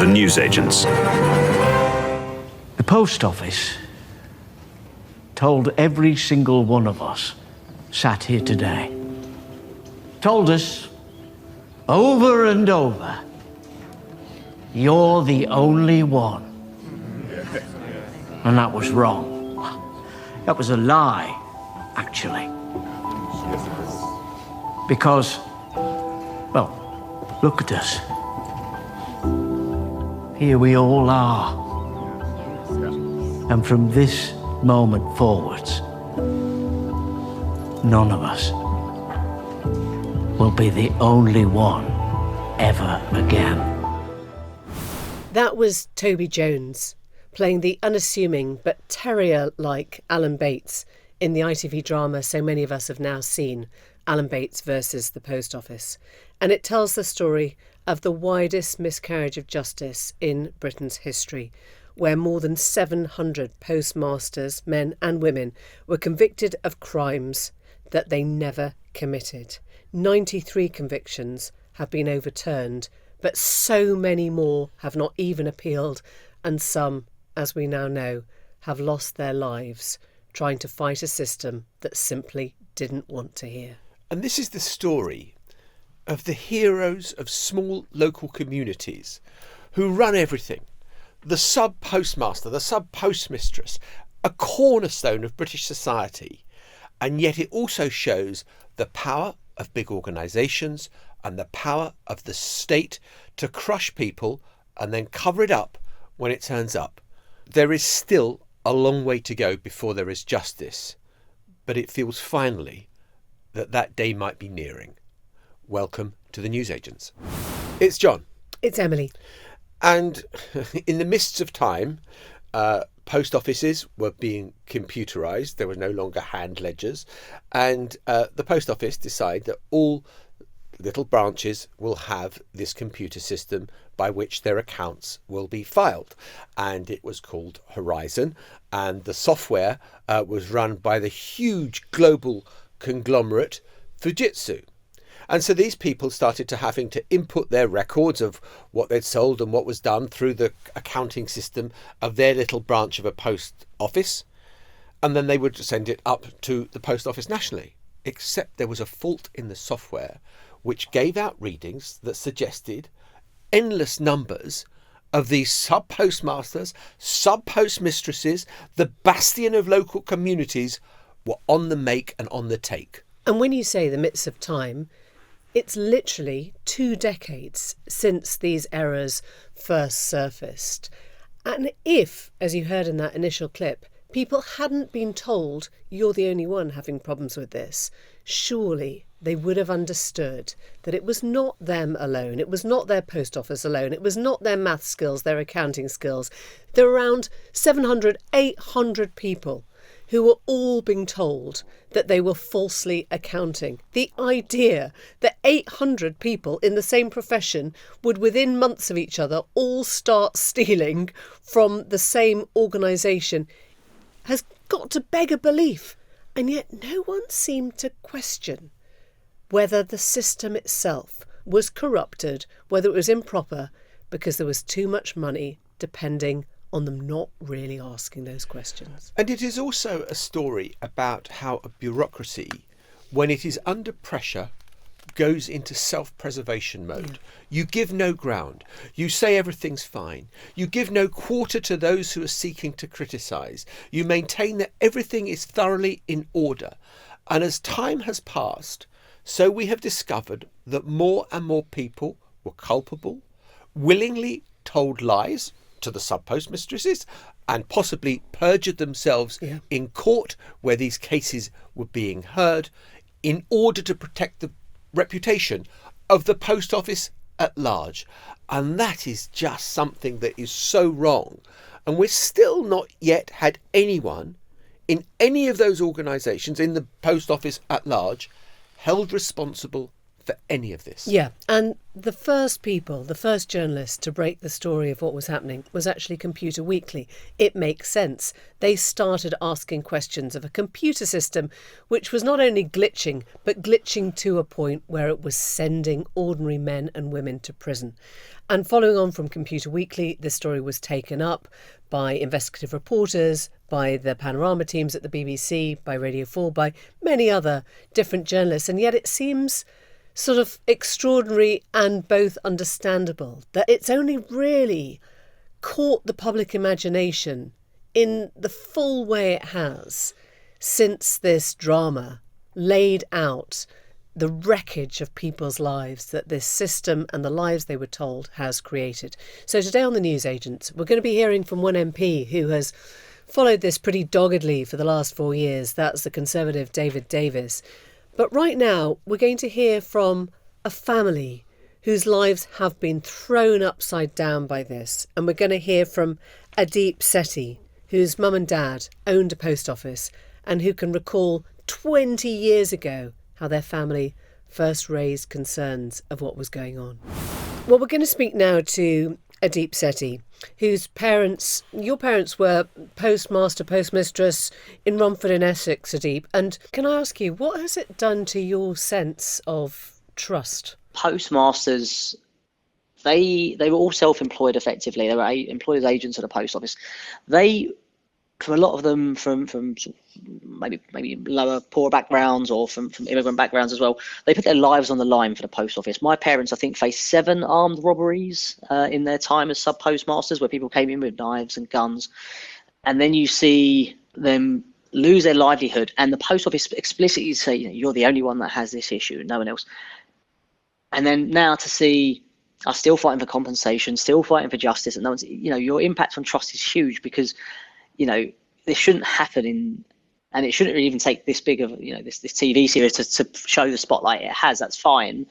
the newsagents. The post office told every single one of us sat here today, told us over and over, you're the only one. And that was wrong. That was a lie, actually. Because, well, look at us. Here we all are. And from this moment forwards, none of us will be the only one ever again. That was Toby Jones, playing the unassuming but terrier-like Alan Bates in the ITV drama so many of us have now seen, Alan Bates versus the Post Office. And it tells the story of the widest miscarriage of justice in Britain's history, where more than 700 postmasters, men and women, were convicted of crimes that they never committed. 93 convictions have been overturned, but so many more have not even appealed, and some, as we now know, have lost their lives trying to fight a system that simply didn't want to hear. And this is the story of the heroes of small local communities who run everything. The sub-postmaster, the sub-postmistress, a cornerstone of British society. And yet it also shows the power of big organisations and the power of the state to crush people and then cover it up when it turns up. There is still a long way to go before there is justice, but it feels finally that day might be nearing. Welcome to the newsagents. It's John. It's Emily. And in the mists of time, post offices were being computerised. There were no longer hand ledgers. And the post office decided that all little branches will have this computer system by which their accounts will be filed. And it was called Horizon. And the software was run by the huge global conglomerate Fujitsu. And so these people started to having to input their records of what they'd sold and what was done through the accounting system of their little branch of a post office. And then they would send it up to the post office nationally. Except there was a fault in the software which gave out readings that suggested endless numbers of these sub-postmasters, sub-postmistresses, the bastion of local communities, were on the make and on the take. And when you say the midst of time, it's literally 2 decades since these errors first surfaced. And if, as you heard in that initial clip, people hadn't been told you're the only one having problems with this, surely they would have understood that it was not them alone. It was not their post office alone. It was not their math skills, their accounting skills. There were around 700, 800 people who were all being told that they were falsely accounting. The idea that 800 people in the same profession would, within months of each other, all start stealing from the same organisation has got to beg a belief. And yet no one seemed to question whether the system itself was corrupted, whether it was improper, because there was too much money depending on them not really asking those questions. And it is also a story about how a bureaucracy, when it is under pressure, goes into self-preservation mode. Yeah. You give no ground. You say everything's fine. You give no quarter to those who are seeking to criticise. You maintain that everything is thoroughly in order. And as time has passed, so we have discovered that more and more people were culpable, willingly told lies to the sub-postmistresses, and possibly perjured themselves in court where these cases were being heard in order to protect the reputation of the post office at large. And that is just something that is so wrong. And we're still not yet had anyone in any of those organisations, in the post office at large, held responsible for any of this. Yeah, and the first journalists to break the story of what was happening was actually Computer Weekly. It makes sense. They started asking questions of a computer system which was not only glitching, but glitching to a point where it was sending ordinary men and women to prison. And following on from Computer Weekly, this story was taken up by investigative reporters, by the Panorama teams at the BBC, by Radio 4, by many other different journalists. And yet it seems sort of extraordinary and both understandable that it's only really caught the public imagination in the full way it has since this drama laid out the wreckage of people's lives that this system and the lives they were told has created. So today on The Newsagents, we're going to be hearing from one MP who has followed this pretty doggedly for the last 4 years. That's the Conservative David Davis. But right now, we're going to hear from a family whose lives have been thrown upside down by this. And we're going to hear from Adeep Sethi, whose mum and dad owned a post office and who can recall 20 years ago how their family first raised concerns of what was going on. Well, we're going to speak now to Adeep Sethi, whose your parents were postmistress in Romford in Essex, Adeep. And can I ask you, what has it done to your sense of trust? Postmasters, they were all self-employed effectively. They were employed as agents at a post office. They, from a lot of them from maybe lower poor backgrounds or from immigrant backgrounds as well, they put their lives on the line for the post office. My parents, I think, faced 7 armed robberies in their time as sub postmasters, where people came in with knives and guns, and then you see them lose their livelihood, and the post office explicitly say, you're the only one that has this issue, no one else. And then now to see us still fighting for compensation, still fighting for justice, and no one's, your impact on trust is huge, because this shouldn't happen and it shouldn't really even take this big of this TV series to show the spotlight it has. That's fine,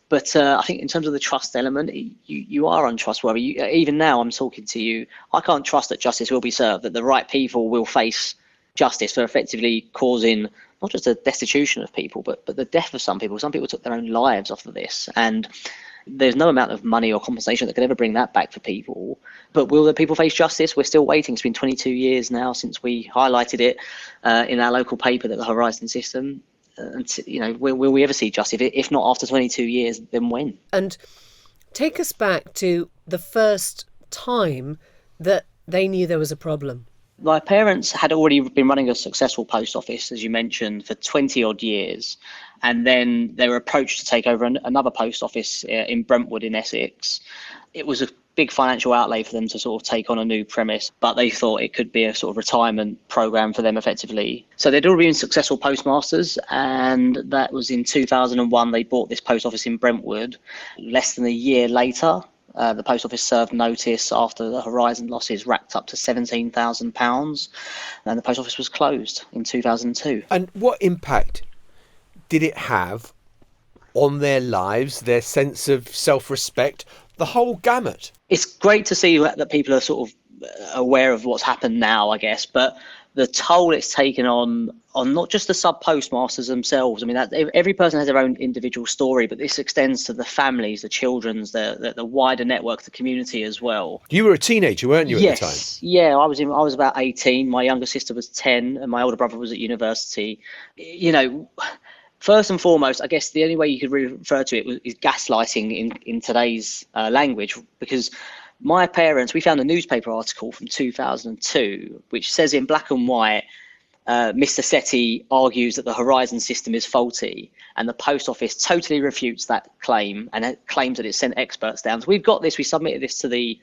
but I think in terms of the trust element, you are untrustworthy. Even now, I'm talking to you, I can't trust that justice will be served, that the right people will face justice for effectively causing not just the destitution of people, but the death of some people. Some people took their own lives off of this, and there's no amount of money or compensation that could ever bring that back for people. But will the people face justice? We're still waiting. It's been 22 years now since we highlighted it in our local paper, that the Horizon system. And will we ever see justice? If not after 22 years, then when? And take us back to the first time that they knew there was a problem. My parents had already been running a successful post office, as you mentioned, for 20 odd years. And then they were approached to take over another post office in Brentwood in Essex. It was a big financial outlay for them to sort of take on a new premise, but they thought it could be a sort of retirement program for them effectively. So they'd already been successful postmasters, and that was in 2001. They bought this post office in Brentwood. Less than a year later, the post office served notice after the Horizon losses racked up to £17,000, and the post office was closed in 2002. And what impact did it have on their lives, their sense of self-respect, the whole gamut? It's great to see that people are sort of aware of what's happened now, I guess, but the toll it's taken on not just the sub postmasters themselves. I mean, every person has their own individual story, but this extends to the families, the children's, the wider network, the community as well. You were a teenager, weren't you, at the time? Yeah, I was about 18. My younger sister was 10, and my older brother was at university. First and foremost, I guess the only way you could refer to it is gaslighting in today's language, because my parents, we found a newspaper article from 2002, which says in black and white, Mr. Sethi argues that the Horizon system is faulty, and the post office totally refutes that claim and it claims that it sent experts down. So we've got this, we submitted this to the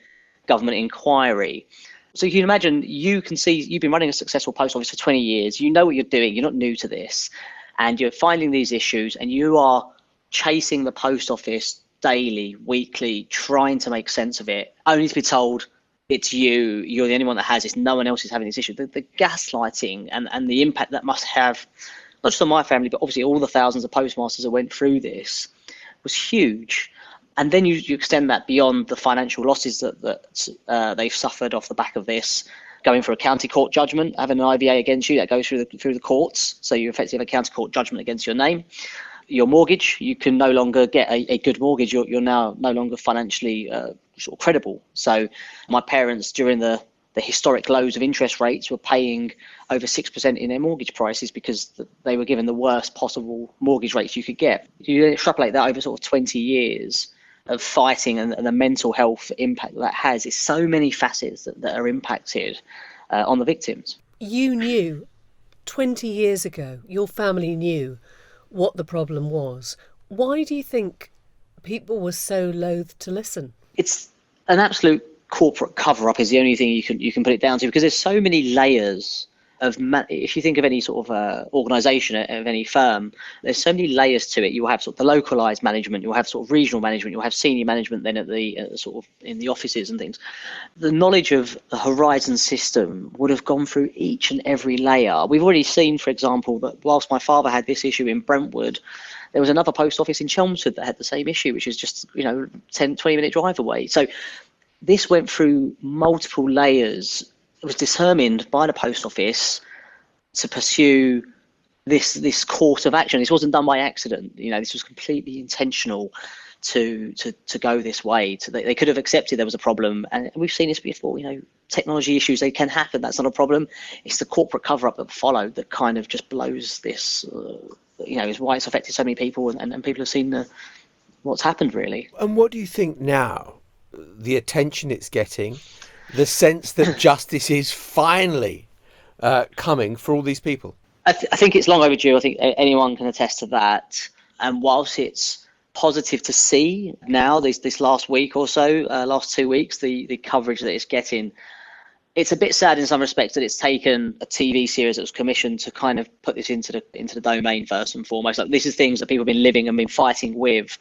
government inquiry. So you can imagine, you can see, you've been running a successful post office for 20 years, you know what you're doing, you're not new to this, and you're finding these issues, and you are chasing the post office daily, weekly, trying to make sense of it, only to be told you're the only one that has this, no one else is having this issue. The gaslighting and the impact that must have, not just on my family, but obviously all the thousands of postmasters that went through this, was huge. And then you extend that beyond the financial losses that they've suffered off the back of this, going for a county court judgment, having an IVA against you that goes through the courts. So you effectively have a county court judgment against your name. your mortgage. You can no longer get a good mortgage. You're now no longer financially sort of credible. So my parents, during the historic lows of interest rates, were paying over 6% in their mortgage prices because they were given the worst possible mortgage rates you could get. You extrapolate that over sort of 20 years of fighting and the mental health impact that has. It's so many facets that are impacted on the victims. You knew 20 years ago, your family knew what the problem was. Why do you think people were so loath to listen? It's an absolute corporate cover-up is the only thing you can put it down to, because there's so many layers of if you think of any sort of organisation of any firm, there's so many layers to it. You'll have sort of the localised management, you'll have sort of regional management, you'll have senior management then at the sort of in the offices and things. The knowledge of the Horizon system would have gone through each and every layer. We've already seen, for example, that whilst my father had this issue in Brentwood, there was another post office in Chelmsford that had the same issue, which is just 10-20 minute drive away. So this went through multiple layers. It was determined by the post office to pursue this course of action. This wasn't done by accident. This was completely intentional to go this way. They could have accepted there was a problem, and we've seen this before. Technology issues, they can happen. That's not a problem. It's the corporate cover-up that followed that kind of just blows this. Is why it's affected so many people, and people have seen what's happened really. And what do you think now? The attention it's getting, the sense that justice is finally coming for all these people? I think it's long overdue. I think anyone can attest to that. And whilst it's positive to see now, this last week or so, last 2 weeks, the coverage that it's getting, it's a bit sad in some respects that it's taken a TV series that was commissioned to kind of put this into the domain first and foremost. Like, this is things that people have been living and been fighting with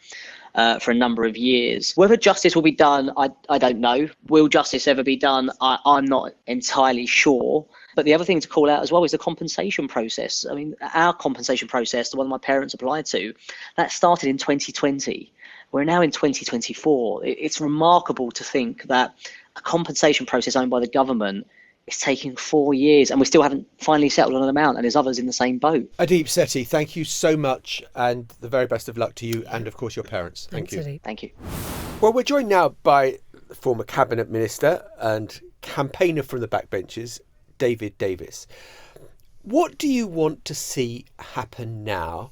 for a number of years. Whether justice will be done, I don't know. Will justice ever be done? I'm not entirely sure. But the other thing to call out as well is the compensation process. I mean, our compensation process, the one my parents applied to, that started in 2020. We're now in 2024. It's remarkable to think that a compensation process owned by the government is taking 4 years and we still haven't finally settled on an amount, and there's others in the same boat. Adeep Sethi, thank you so much, and the very best of luck to you and, of course, your parents. Thank you. Adeep. Thank you. Well, we're joined now by former Cabinet Minister and campaigner from the backbenches, David Davis. What do you want to see happen now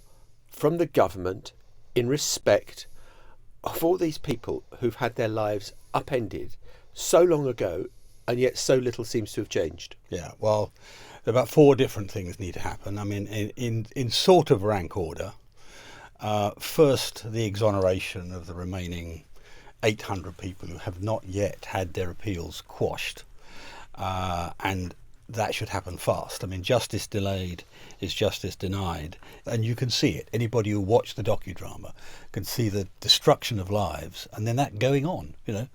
from the government in respect of all these people who've had their lives upended so long ago, and yet so little seems to have changed? Yeah, well, about 4 different things need to happen. I mean, in sort of rank order. First, the exoneration of the remaining 800 people who have not yet had their appeals quashed. And that should happen fast. I mean, justice delayed is justice denied. And you can see it. Anybody who watched the docudrama can see the destruction of lives and then that going on.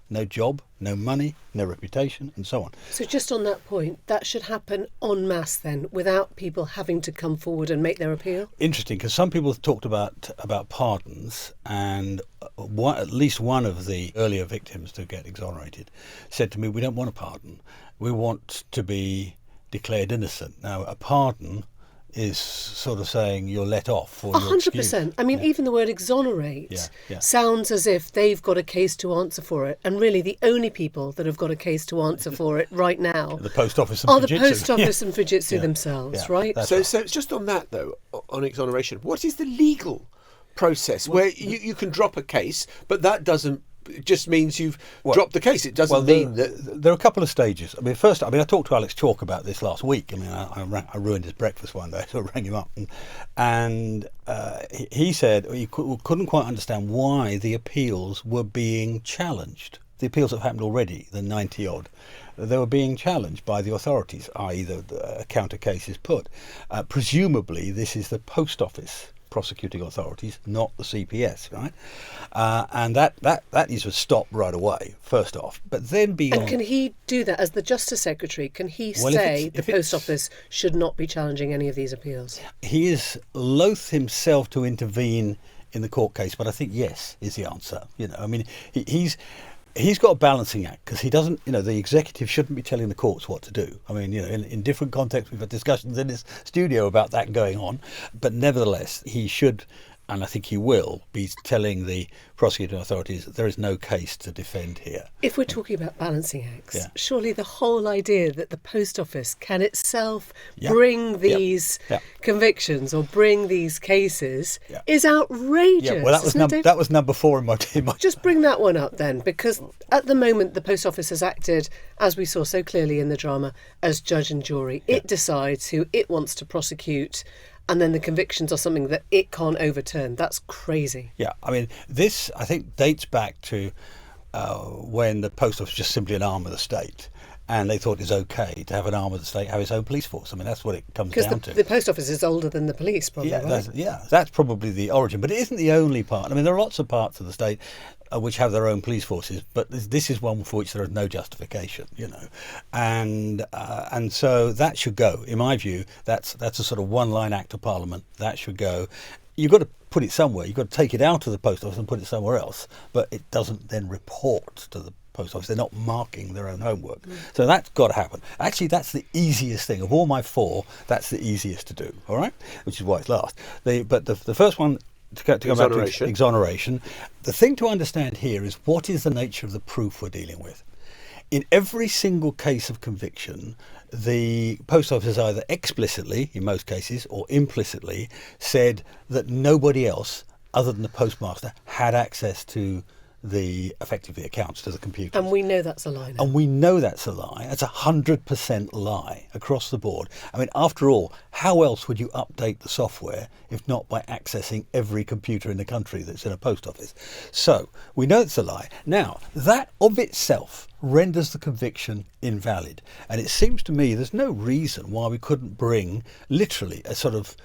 No job, no money, no reputation, and so on. So just on that point, that should happen en masse then, without people having to come forward and make their appeal? Interesting, because some people have talked about pardons, and at least one of the earlier victims to get exonerated said to me, we don't want a pardon. We want to be declared innocent. Now, a pardon is sort of saying you're let off or you're excused. 100%. I mean, even the word exonerate sounds as if they've got a case to answer for it. And really, the only people that have got a case to answer for it right now the post office and are Fujitsu. The post office and Fujitsu themselves, right? So just on that, though, on exoneration, what is the legal process where you can drop a case, but that doesn't just means you've dropped the case? It doesn't mean that... There are a couple of stages. I mean, first, I talked to Alex Chalk about this last week. I mean, I ruined his breakfast one day, so I rang him up. And he said he couldn't quite understand why the appeals were being challenged. The appeals have happened already, the 90-odd. They were being challenged by the authorities, i.e. the counter case is put. Presumably, this is the post office prosecuting authorities, not the CPS, right? And that needs to stop right away, first off. But then beyond... And can he do that as the Justice Secretary? Can he say the Post Office should not be challenging any of these appeals? He is loath himself to intervene in the court case, but I think yes is the answer. I mean, he's got a balancing act, because he doesn't, the executive shouldn't be telling the courts what to do. I mean, in different contexts, we've had discussions in this studio about that going on, but nevertheless, he should and I think he will, be telling the prosecuting authorities that there is no case to defend here. If we're talking about balancing acts, Yeah. surely the whole idea that the Post Office can itself Yeah. bring these Yeah. convictions or bring these cases Yeah. is outrageous. Yeah, well, that was isn't it, Dave? that was number 4 in my Just bring that one up then, because at the moment the Post Office has acted, as we saw so clearly in the drama, as judge and jury. It decides who it wants to prosecute, and then the convictions are something that it can't overturn. That's crazy. Yeah, I mean, this, I think, dates back to when the Post Office was just simply an arm of the state, and they thought it was okay to have an arm of the state have its own police force. I mean, that's what it comes down Because to. the Post Office is older than the police, probably, right? That's probably the origin, but it isn't the only part. I mean, there are lots of parts of the state which have their own police forces, but this is one for which there is no justification, and so that should go. In my view, that's a sort of one-line act of Parliament that should go. You've got to put it somewhere. You've got to take it out of the Post Office and put it somewhere else, but it doesn't then report to the Post Office. They're not marking their own homework. So that's got to happen. Actually, that's the easiest thing. Of all my 4, that's the easiest to do, all right? Which is why it's last. But the first one, to come back to exoneration, the thing to understand here is what is the nature of the proof we're dealing with. In every single case of conviction, the Post Office either explicitly, in most cases, or implicitly said that nobody else other than the postmaster had access to effectively accounts, to the computer. And we know that's a lie now. And we know that's a lie. It's 100% lie across the board. I mean, after all, how else would you update the software if not by accessing every computer in the country that's in a post office? So we know it's a lie. Now, that of itself renders the conviction invalid. And it seems to me there's no reason why we couldn't bring literally a sort of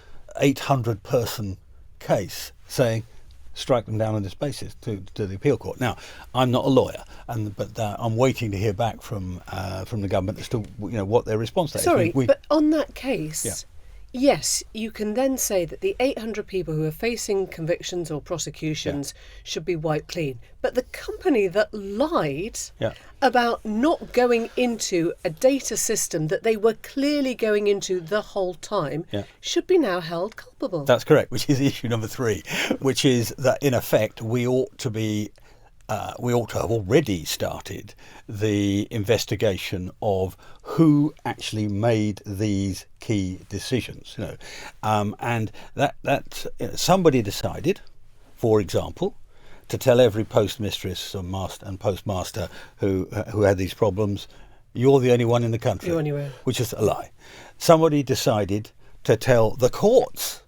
800-person case saying, strike them down on this basis to the appeal court. Now, I'm not a lawyer, but I'm waiting to hear back from the government as to what their response to that is. Sorry, but on that case, yes, you can then say that the 800 people who are facing convictions or prosecutions should be wiped clean. But the company that lied about not going into a data system that they were clearly going into the whole time should be now held culpable. That's correct, which is issue number 3, which is that in effect we ought to have already started the investigation of who actually made these key decisions, and that somebody decided, for example, to tell every postmistress and postmaster who had these problems, you're the only one in the country, You're on your own. which is a lie. Somebody decided to tell the courts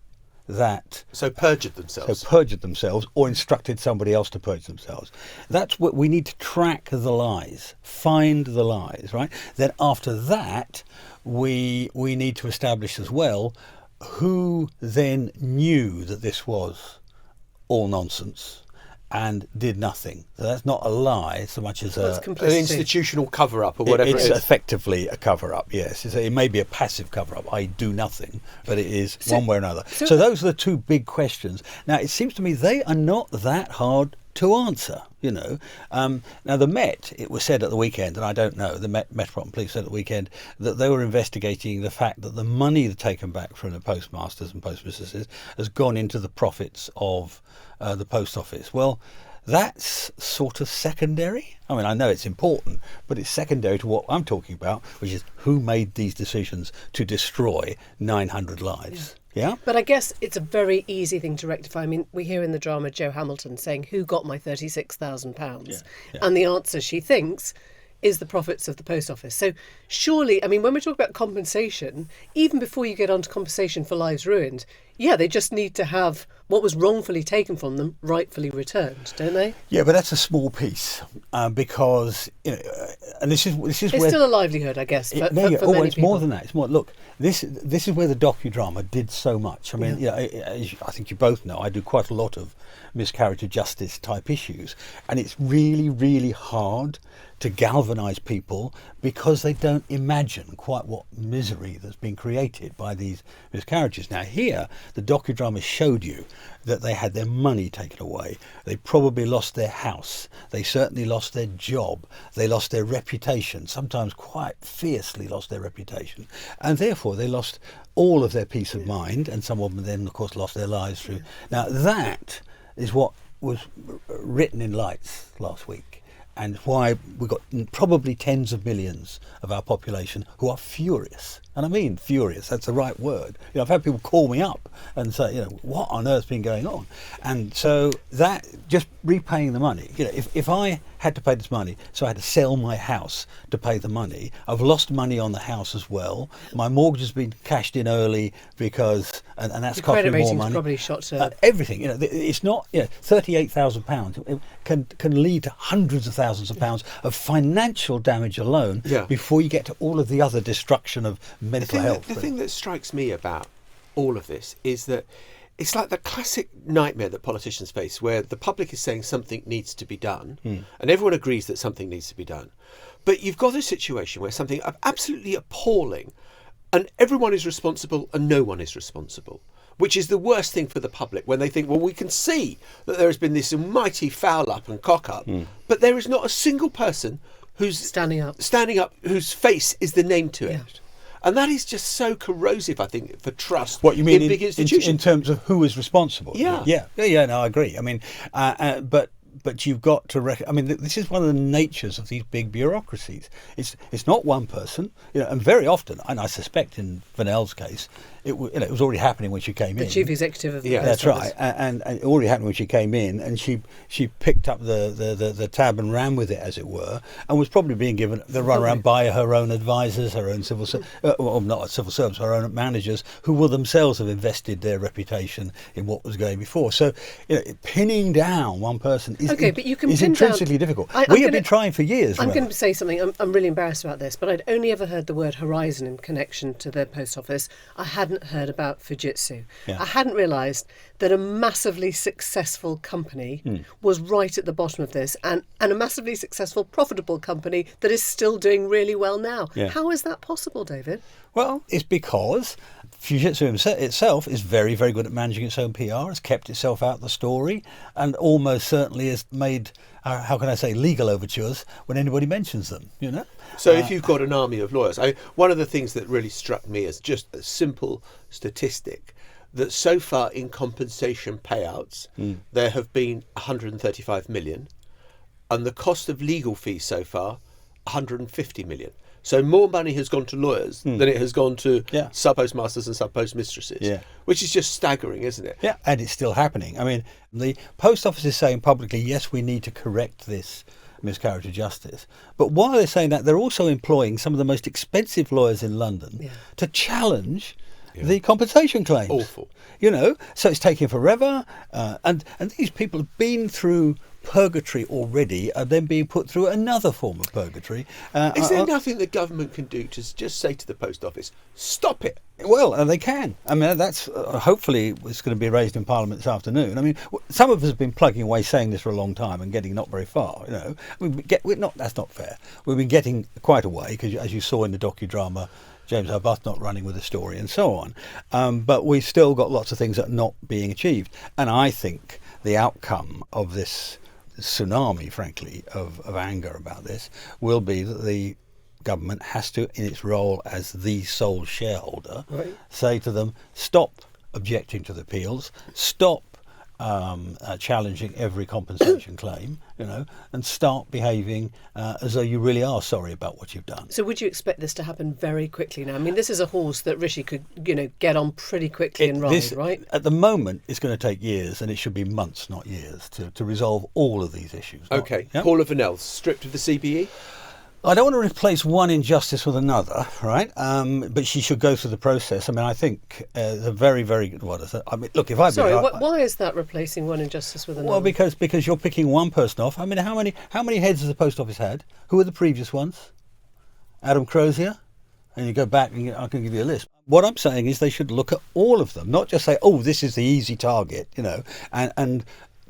that... So perjured themselves. Or instructed somebody else to perjure themselves. That's what we need to track the lies, find the lies, right? Then after that, we need to establish as well who then knew that this was all nonsense and did nothing. So that's not a lie so much as That's an complicity. institutional cover-up or whatever it's it is. effectively a cover-up, yes. It may be a passive cover-up, I do nothing, but it is one way or another. So those are the 2 big questions. Now, it seems to me they are not that hard to answer, Now, the Met, it was said at the weekend, and I don't know, the Metropolitan Police said at the weekend that they were investigating the fact that the money taken back from the postmasters and postmistresses has gone into the profits of the Post Office. Well, that's sort of secondary. I mean, I know it's important, but it's secondary to what I'm talking about, which is who made these decisions to destroy 900 lives. Yeah? But I guess it's a very easy thing to rectify. I mean, we hear in the drama Joe Hamilton saying, who got my £36,000? And the answer, she thinks, is the profits of the Post Office. So surely, I mean, when we talk about compensation, even before you get onto compensation for lives ruined, they just need to have what was wrongfully taken from them rightfully returned, don't they? Yeah, but that's a small piece because, and this is It's where... still a livelihood, I guess, for many it's people. more than that. It's more, look, this is where the docudrama did so much. I mean, I think you both know, I do quite a lot of miscarriage of justice type issues, and it's really, really hard to galvanise people because they don't imagine quite what misery that's been created by these miscarriages. Now here, the docudrama showed you that they had their money taken away. They probably lost their house. They certainly lost their job. They lost their reputation, sometimes quite fiercely lost their reputation. And therefore they lost all of their peace of mind, and some of them then, of course, lost their lives through. Now, that is what was written in Lights last week, and why we've got probably tens of millions of our population who are furious. And I mean furious, that's the right word. I've had people call me up and say, what on earth's been going on? And so that, just repaying the money, if I had to pay this money, so I had to sell my house to pay the money, I've lost money on the house as well. My mortgage has been cashed in early because, and that's cost me more money. Probably shot to everything, it's not, £38,000 can lead to hundreds of thousands of pounds of financial damage alone before you get to all of the other destruction of mental health. The thing that strikes me about all of this is that it's like the classic nightmare that politicians face, where the public is saying something needs to be done, and everyone agrees that something needs to be done. But you've got a situation where something absolutely appalling, and everyone is responsible and no one is responsible, which is the worst thing for the public, when they think, well, we can see that there has been this mighty foul up and cock up, but there is not a single person who's standing up whose face is the name to it. And that is just so corrosive, I think, for trust. What you mean in big institutions? In terms of who is responsible? Yeah. No, I agree. I mean, but you've got to this is one of the natures of these big bureaucracies. It's not one person, and very often, and I suspect in Vanel's case, it was already happening when she came in. The chief executive of the That's right, and it already happened when she came in, and she picked up the tab and ran with it, as it were, and was probably being given the runaround by her own advisors, her own not civil servants, her own managers, who will themselves have invested their reputation in what was going before. So, pinning down one person is intrinsically difficult. We have been trying for years. I'm going to say something. I'm really embarrassed about this, but I'd only ever heard the word horizon in connection to the post office. I hadn't heard about Fujitsu. I hadn't realised that a massively successful company was right at the bottom of this, and a massively successful, profitable company that is still doing really well now. How is that possible, David? Well, it's because Fujitsu itself is very, very good at managing its own PR, has kept itself out of the story, and almost certainly has made, how can I say, legal overtures when anybody mentions them, So if you've got an army of lawyers, one of the things that really struck me as just a simple statistic, that so far in compensation payouts, there have been 135 million, and the cost of legal fees so far, 150 million. So more money has gone to lawyers than it has gone to sub-postmasters and sub-postmistresses, which is just staggering, isn't it? Yeah, and it's still happening. I mean, the Post Office is saying publicly, yes, we need to correct this miscarriage of justice. But while they're saying that, they're also employing some of the most expensive lawyers in London to challenge the compensation claims. Awful. So it's taking forever. And these people have been through purgatory already, and then being put through another form of purgatory. Is there nothing the government can do to just say to the post office, stop it? Well, they can. I mean, that's hopefully it's going to be raised in Parliament this afternoon. I mean, some of us have been plugging away saying this for a long time and getting not very far. That's not fair. We've been getting quite a way, because as you saw in the docudrama, James Arbuthnot running with the story and so on. But we've still got lots of things that are not being achieved. And I think the outcome of this tsunami, frankly, of anger about this will be that the government has to, in its role as the sole shareholder, say to them, stop objecting to the appeals, stop challenging every compensation claim, and start behaving as though you really are sorry about what you've done. So would you expect this to happen very quickly now? I mean, this is a horse that Rishi could, get on pretty quickly and ride, right? At the moment, it's going to take years, and it should be months, not years, to resolve all of these issues. Okay. Paula Vanel, stripped of the CBE? I don't want to replace one injustice with another, right? But she should go through the process. I mean, I think the very, very good. What is it? I mean, look, if I why is that replacing one injustice with another? Well, because you're picking one person off. I mean, how many heads has the post office had? Who were the previous ones? Adam Crozier, and you go back, and I can give you a list. What I'm saying is they should look at all of them, not just say, oh, this is the easy target, and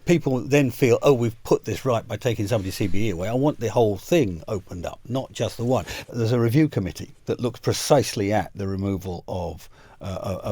people then feel, oh, we've put this right by taking somebody's CBE away. I want the whole thing opened up, not just the one. There's a review committee that looks precisely at the removal of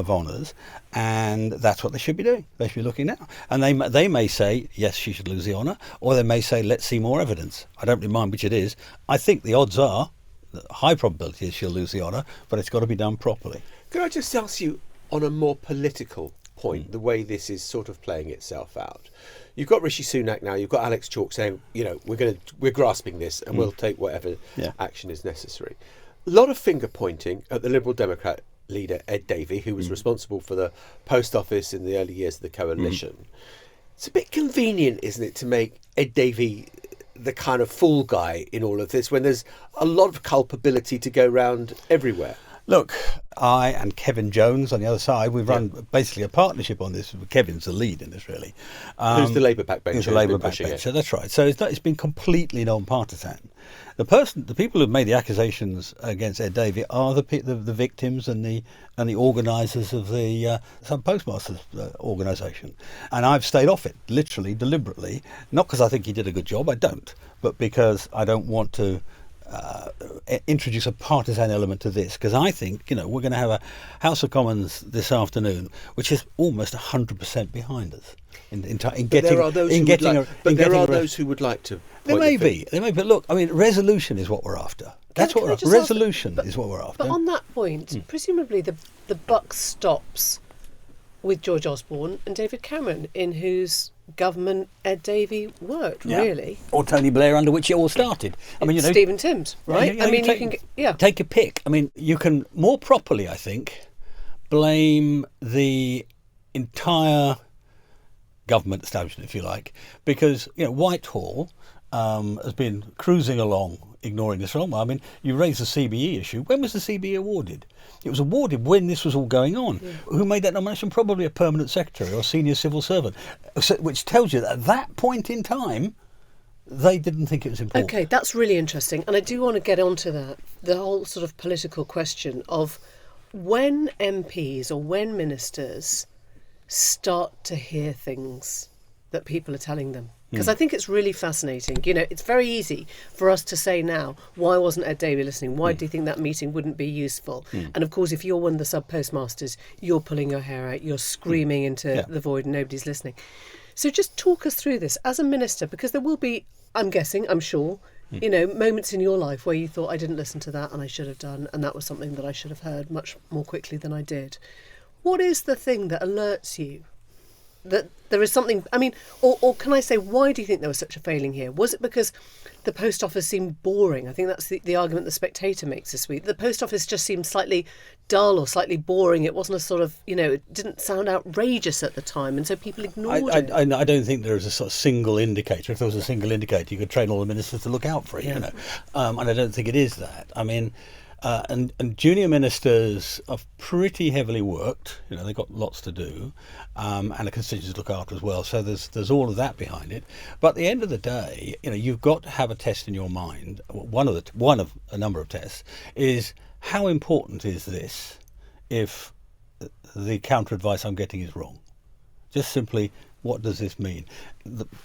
honours, and that's what they should be doing. They should be looking now. And they may say, yes, she should lose the honour, or they may say, let's see more evidence. I don't really mind which it is. I think the odds are, the high probability is she'll lose the honour, but it's got to be done properly. Could I just ask you, on a more political point, the way this is sort of playing itself out? You've got Rishi Sunak now, you've got Alex Chalk saying, we're grasping this and we'll take whatever action is necessary. A lot of finger pointing at the Liberal Democrat leader Ed Davey, who was responsible for the post office in the early years of the coalition. It's a bit convenient, isn't it, to make Ed Davey the kind of fool guy in all of this when there's a lot of culpability to go round everywhere? Look, I and Kevin Jones on the other side, we've run basically a partnership on this. Kevin's the lead in this, really. Who's the Labour backbencher? Who's the Labour backbencher? That's right. So it's been completely non-partisan. The people who've made the accusations against Ed Davey are the victims and the organisers of the some postmasters organisation, and I've stayed off it, literally, deliberately, not because I think he did a good job. I don't, but because I don't want to introduce a partisan element to this, because I think we're going to have a House of Commons this afternoon which is almost 100% behind us in getting. There are those who would like to. There may be. But look, I mean, resolution is what we're after. That's what we're after. Resolution is what we're after. But on that point, presumably the buck stops with George Osborne and David Cameron, in whose government Ed Davey worked, really. Or Tony Blair, under which it all started. I mean, Stephen Timms, right? Take a pick. I mean, you can more properly, I think, blame the entire government establishment, if you like, because Whitehall has been cruising along, ignoring this wrong. I mean, you raised the CBE issue. When was the CBE awarded? It was awarded when this was all going on. Yeah. Who made that nomination? Probably a permanent secretary or senior civil servant, which tells you that at that point in time, they didn't think it was important. Okay, that's really interesting. And I do want to get onto that, the whole sort of political question of when MPs or when ministers start to hear things that people are telling them. Because I think it's really fascinating. It's very easy for us to say now, why wasn't Ed Davey listening? Why do you think that meeting wouldn't be useful? And of course, if you're one of the sub-postmasters, you're pulling your hair out, you're screaming into the void and nobody's listening. So just talk us through this as a minister, because there will be, I'm sure, moments in your life where you thought, I didn't listen to that and I should have done, and that was something that I should have heard much more quickly than I did. What is the thing that alerts you that there is something, or can I say, why do you think there was such a failing here? Was it because the post office seemed boring? I think that's the argument the Spectator makes this week. The post office just seemed slightly dull or slightly boring. It wasn't a sort of, it didn't sound outrageous at the time, and so people ignored it. I don't think there is a sort of single indicator. If there was a single indicator, you could train all the ministers to look out for it, and I don't think it is that. I mean, and junior ministers are pretty heavily worked. They've got lots to do, and the constituencies look after as well. So there's all of that behind it. But at the end of the day, you've got to have a test in your mind. One of a number of tests is, how important is this if the counter advice I'm getting is wrong? Just simply, what does this mean?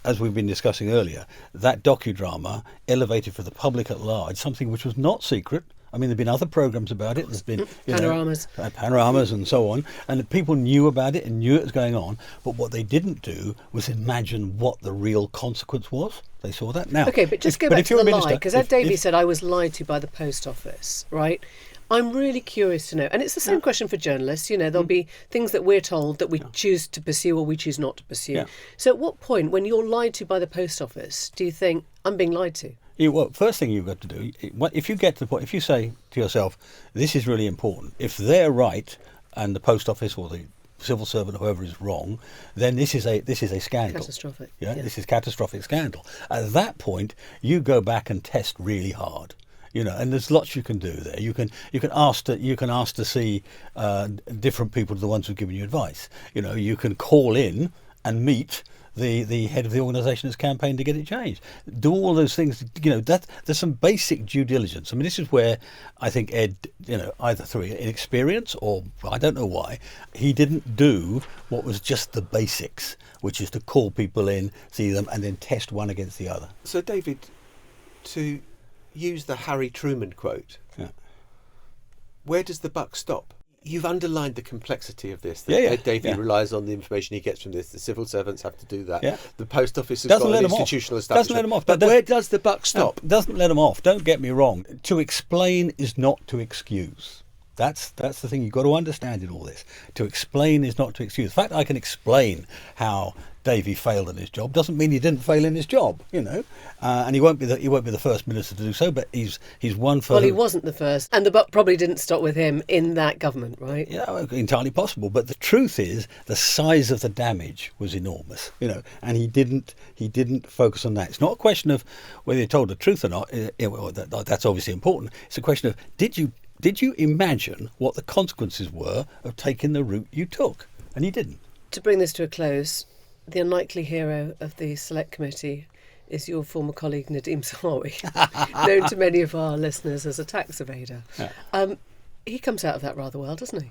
As we've been discussing earlier, that docudrama elevated for the public at large something which was not secret. I mean, there have been other programmes about it. There's been panoramas and so on, and people knew about it and knew it was going on. But what they didn't do was imagine what the real consequence was. They saw that now. Okay, but just go back to the lie, because Ed Davey said I was lied to by the post office, right? I'm really curious to know, and it's the same question for journalists. There'll be things that we're told that we choose to pursue or we choose not to pursue. Yeah. So at what point, when you're lied to by the post office, do you think, I'm being lied to? Well, first thing you've got to do, if you get to the point, if you say to yourself, this is really important, if they're right and the post office or the civil servant, whoever, is wrong, then this is a scandal. Catastrophic. Yeah, this is catastrophic scandal. At that point, you go back and test really hard. And there's lots you can do there. You can ask to see different people to the ones who've given you advice. You can call in and meet the head of the organisation that's campaigned to get it changed. Do all those things. That there's some basic due diligence. I mean, this is where I think Ed, either through inexperience or I don't know why, he didn't do what was just the basics, which is to call people in, see them, and then test one against the other. So, David, to use the Harry Truman quote, where does the buck stop? You've underlined the complexity of this. Ed Davey relies on the information he gets from this. The civil servants have to do that. Yeah. The post office has got an institutional establishment. Doesn't let them off. But where does the buck stop? Doesn't let them off. Don't get me wrong. To explain is not to excuse. That's the thing you've got to understand in all this. To explain is not to excuse. The fact I can explain how Davey failed in his job doesn't mean he didn't fail in his job, and he won't be the first minister to do so. But he's one for. Well, he wasn't the first, and the buck probably didn't stop with him in that government, right? Yeah, entirely possible. But the truth is, the size of the damage was enormous, and he didn't focus on that. It's not a question of whether he told the truth or not. That's obviously important. It's a question of did you imagine what the consequences were of taking the route you took? And he didn't. To bring this to a close, the unlikely hero of the Select Committee is your former colleague Adeep Sethi, known to many of our listeners as a tax evader. Yeah. He comes out of that rather well, doesn't he?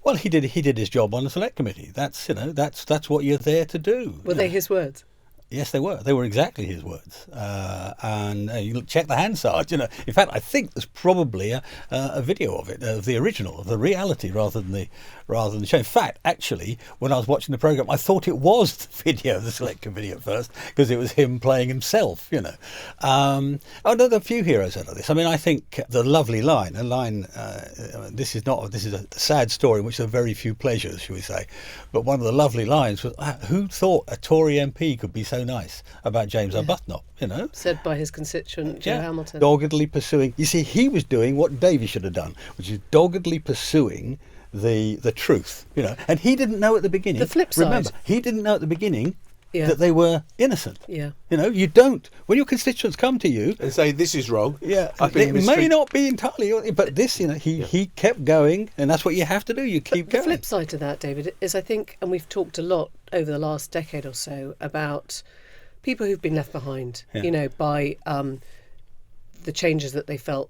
Well, he did his job on the Select Committee. That's what you're there to do. Were they his words? Yes, they were. They were exactly his words. And you check the Hansard. In fact, I think there's probably a video of it, of the original, of the reality, rather than the show. In fact, actually, when I was watching the programme, I thought it was the video of the Select Committee at first, because it was him playing himself. There are a few heroes out of this. I mean, I think the lovely line. This is a sad story in which there are very few pleasures, shall we say. But one of the lovely lines was, "Who thought a Tory MP could be so nice about James Arbuthnot?" Said by his constituent Joe Hamilton. Doggedly pursuing. You see, he was doing what Davey should have done, which is doggedly pursuing the truth. And he didn't know at the beginning. The flip side. Remember, he didn't know at the beginning that they were innocent. Yeah. You don't. When your constituents come to you and say this is wrong. Yeah. It may not be entirely, but this, he kept going, and that's what you have to do. You keep going. The flip side to that, David, is I think, and we've talked a lot over the last decade or so about people who've been left behind, by the changes that they felt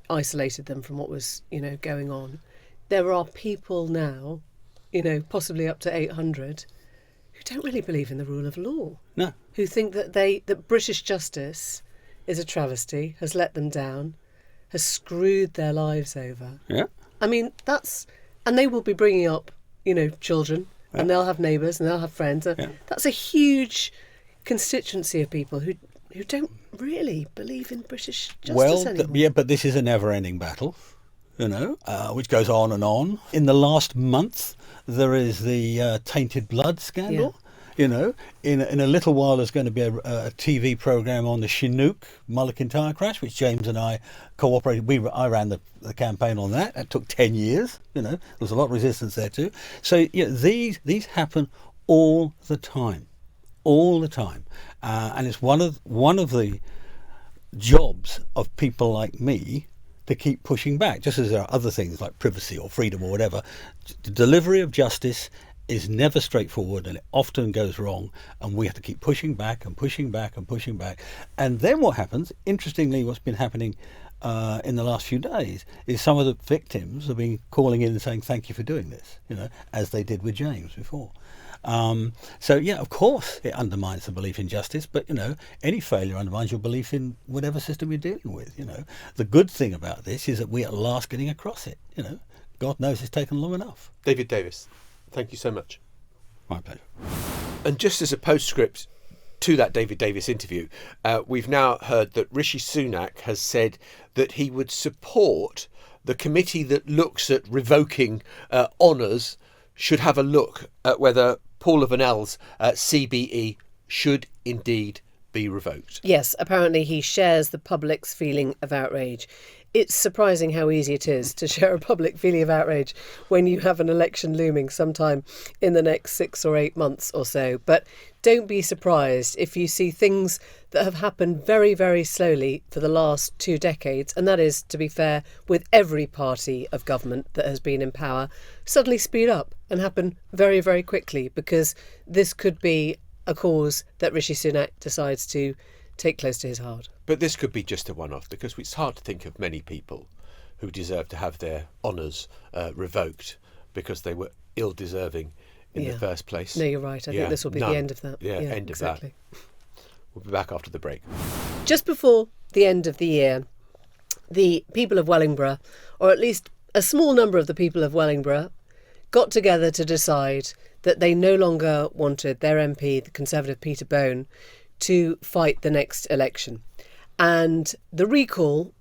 isolated them from what was, going on. There are people now, possibly up to 800, who don't really believe in the rule of law. No. Who think that British justice is a travesty, has let them down, has screwed their lives over. Yeah. I mean, and they will be bringing up, children, and they'll have neighbours and they'll have friends. That's a huge constituency of people who don't really believe in British justice anymore. But this is a never-ending battle, which goes on and on. In the last month, there is the tainted blood scandal. Yeah. In a little while, there's going to be a TV programme on the Chinook Mulligan crash, which James and I cooperated. I ran the campaign on that. It took 10 years. There was a lot of resistance there too. So these happen all the time. And it's one of the jobs of people like me to keep pushing back, just as there are other things like privacy or freedom or whatever. The delivery of justice is never straightforward, and it often goes wrong, and we have to keep pushing back and pushing back and pushing back. And then what happens, interestingly, what's been happening in the last few days is some of the victims have been calling in and saying thank you for doing this, as they did with James before. Of course it undermines the belief in justice, but any failure undermines your belief in whatever system you're dealing with. The good thing about this is that we're at last getting across it. God knows it's taken long enough. David Davis, thank you so much. My pleasure. And just as a postscript to that David Davis interview, we've now heard that Rishi Sunak has said that he would support the committee that looks at revoking honours should have a look at whether Paul Lavanel's CBE should indeed be revoked. Yes, apparently he shares the public's feeling of outrage. it's surprising how easy it is to share a public feeling of outrage when you have an election looming sometime in the next 6 or 8 months or so. But don't be surprised if you see things that have happened very, very slowly for the last 2 decades, and that is, to be fair, with every party of government that has been in power, suddenly speed up and happen very, very quickly, because this could be a cause that Rishi Sunak decides to take close to his heart. But this could be just a one-off, because it's hard to think of many people who deserve to have their honours revoked because they were ill-deserving in the first place. No, you're right. I think this will be the end of that. End of that. We'll be back after the break. Just before the end of the year, the people of Wellingborough, or at least a small number of the people of Wellingborough, got together to decide that they no longer wanted their MP, the Conservative Peter Bone, to fight the next election. And the recall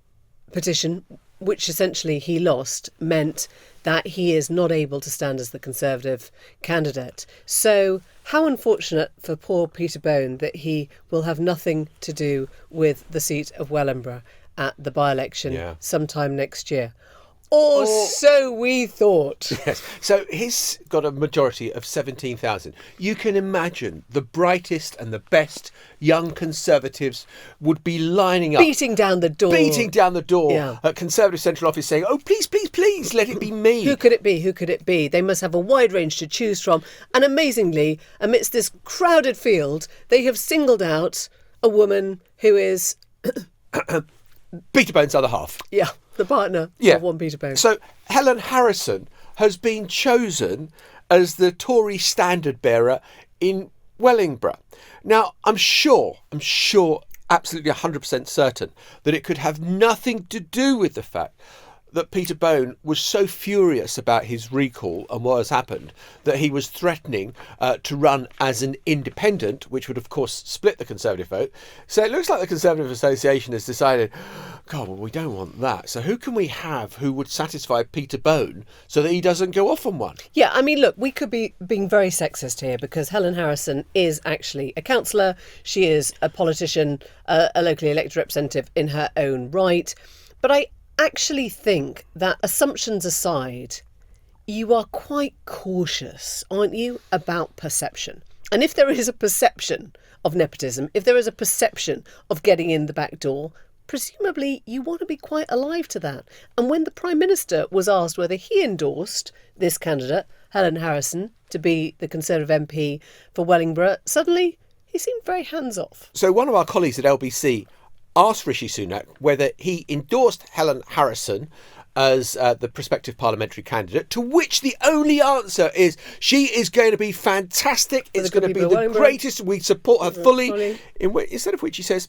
petition, which essentially he lost, meant that he is not able to stand as the Conservative candidate. So how unfortunate for poor Peter Bone that he will have nothing to do with the seat of Wellingborough at the by-election sometime next year. Or so we thought. Yes. So he's got a majority of 17,000. You can imagine the brightest and the best young Conservatives would be lining up. Beating down the door at Conservative Central Office saying, oh, please, please, please, let it be me. Who could it be? Who could it be? They must have a wide range to choose from. And amazingly, amidst this crowded field, they have singled out a woman who is... Peter Bone's other half. Yeah. The partner of one Peter Bone. So Helen Harrison has been chosen as the Tory standard bearer in Wellingborough. Now, I'm sure, absolutely 100% certain that it could have nothing to do with the fact that Peter Bone was so furious about his recall and what has happened that he was threatening to run as an independent, which would, of course, split the Conservative vote. So it looks like the Conservative Association has decided, God, well, we don't want that. So who can we have who would satisfy Peter Bone so that he doesn't go off on one? Yeah, I mean, look, we could be being very sexist here because Helen Harrison is actually a councillor. She is a politician, a locally elected representative in her own right. But I actually think that, assumptions aside, you are quite cautious, aren't you, about perception. And if there is a perception of nepotism, if there is a perception of getting in the back door, presumably you want to be quite alive to that. And when the Prime Minister was asked whether he endorsed this candidate, Helen Harrison, to be the Conservative MP for Wellingborough, suddenly he seemed very hands-off. So one of our colleagues at LBC asked Rishi Sunak whether he endorsed Helen Harrison as the prospective parliamentary candidate, to which the only answer is she is going to be fantastic. It's going to be the greatest. We support her fully. Instead of which he says,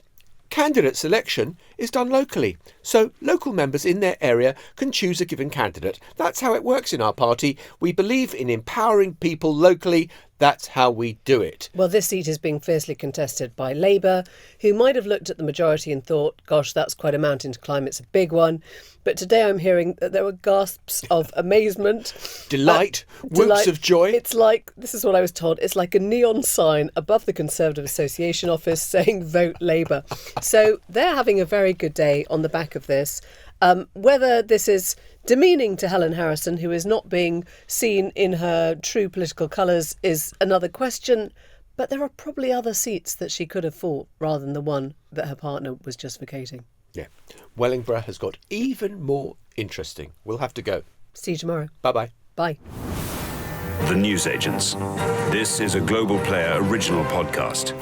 candidate selection is done locally. So local members in their area can choose a given candidate. That's how it works in our party. We believe in empowering people locally. That's how we do it. Well, this seat is being fiercely contested by Labour, who might have looked at the majority and thought, gosh, that's quite a mountain to climb, it's a big one. But today I'm hearing that there were gasps of amazement. Delight, whoops of joy. It's like, this is what I was told, it's like a neon sign above the Conservative Association office saying vote Labour. So they're having a very good day on the back of this. Whether this is demeaning to Helen Harrison, who is not being seen in her true political colours, is another question. But there are probably other seats that she could have fought rather than the one that her partner was just vacating. Yeah. Wellingborough has got even more interesting. We'll have to go. See you tomorrow. Bye-bye. Bye. The Newsagents. This is a Global Player original podcast.